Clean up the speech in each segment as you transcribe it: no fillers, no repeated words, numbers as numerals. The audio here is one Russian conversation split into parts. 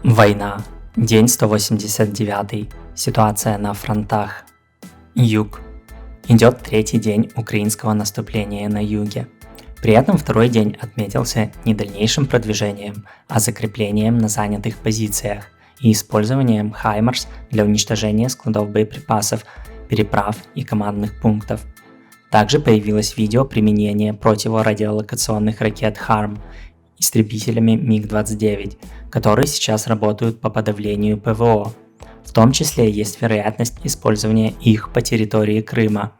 Война. День 189. Ситуация на фронтах. Юг. Идет третий день украинского наступления на юге. При этом второй день отметился не дальнейшим продвижением, а закреплением на занятых позициях и использованием «Хаймарс» для уничтожения складов боеприпасов, переправ и командных пунктов. Также появилось видео применения противорадиолокационных ракет «Харм» истребителями МиГ-29, которые сейчас работают по подавлению ПВО. В том числе есть вероятность использования их по территории Крыма.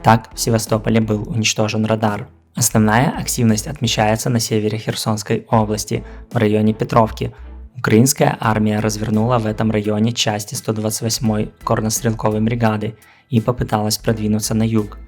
Так, в Севастополе был уничтожен радар. Основная активность отмечается на севере Херсонской области, в районе Петровки. Украинская армия развернула в этом районе части 128-й горнострелковой бригады и попыталась продвинуться на юг.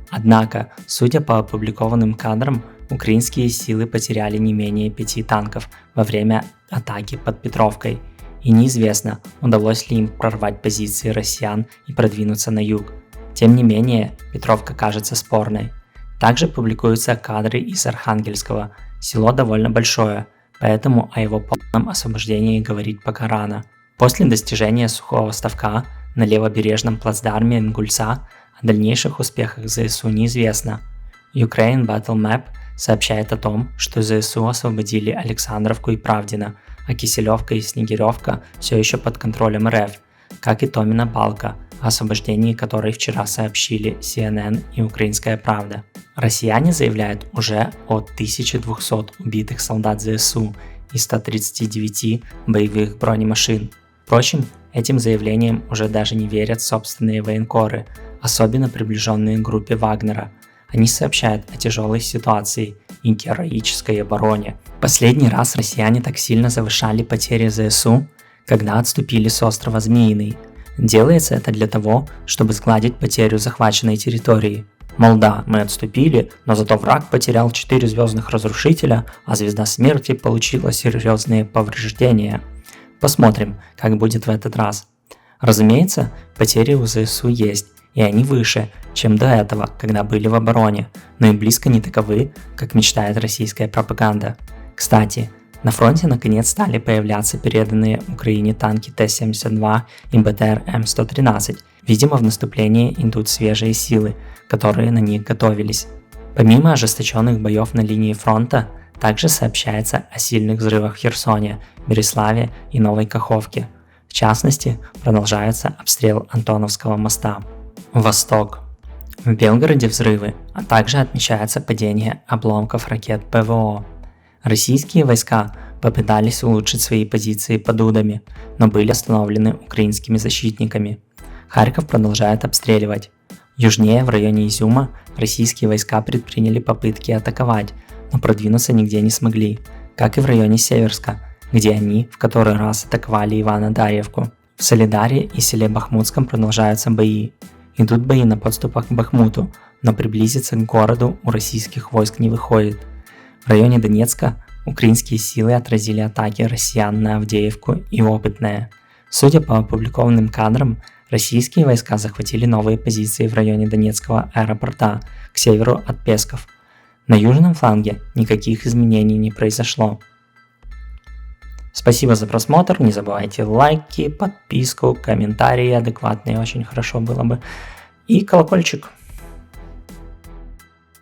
Однако, судя по опубликованным кадрам, украинские силы потеряли не менее 5 танков во время атаки под Петровкой, и неизвестно, удалось ли им прорвать позиции россиян и продвинуться на юг. Тем не менее, Петровка кажется спорной. Также публикуются кадры из Архангельского. Село довольно большое, поэтому о его полном освобождении говорить пока рано. После достижения сухого ставка на левобережном плацдарме Ингульца о дальнейших успехах ЗСУ неизвестно. Ukraine Battle Map сообщает о том, что ЗСУ освободили Александровку и Правдино, а Киселевка и Снегиревка все еще под контролем РФ, как и Томина Балка, о освобождении которой вчера сообщили CNN и Украинская Правда. Россияне заявляют уже о 1200 убитых солдат ЗСУ и 139 боевых бронемашин. Впрочем, этим заявлениям уже даже не верят собственные военкоры, особенно приближенные к группе Вагнера. Они сообщают о тяжелой ситуации и героической обороне. Последний раз россияне так сильно завышали потери ЗСУ, когда отступили с острова Змеиный. Делается это для того, чтобы сгладить потерю захваченной территории. Мол, да, мы отступили, но зато враг потерял 4 звездных разрушителя, а звезда смерти получила серьезные повреждения. Посмотрим, как будет в этот раз. Разумеется, потери у ЗСУ есть, и они выше, чем до этого, когда были в обороне, но и близко не таковы, как мечтает российская пропаганда. Кстати, на фронте наконец стали появляться переданные Украине танки Т-72 и БТР М113. Видимо, в наступлении идут свежие силы, которые на них готовились. Помимо ожесточенных боев на линии фронта, также сообщается о сильных взрывах в Херсоне, Береславе и Новой Каховке. В частности, продолжается обстрел Антоновского моста. Восток. В Белгороде взрывы, а также отмечается падение обломков ракет ПВО. Российские войска попытались улучшить свои позиции под Удами, но были остановлены украинскими защитниками. Харьков продолжает обстреливать. Южнее, в районе Изюма, российские войска предприняли попытки атаковать, но продвинуться нигде не смогли, как и в районе Северска, где они в который раз атаковали Ивано-Дарьевку. В Солидаре и селе Бахмутском продолжаются бои. Идут бои на подступах к Бахмуту, но приблизиться к городу у российских войск не выходит. В районе Донецка украинские силы отразили атаки россиян на Авдеевку и Опытное. Судя по опубликованным кадрам, российские войска захватили новые позиции в районе Донецкого аэропорта к северу от Песков. На южном фланге никаких изменений не произошло. Спасибо за просмотр, не забывайте лайки, подписку, комментарии адекватные, очень хорошо было бы, и колокольчик.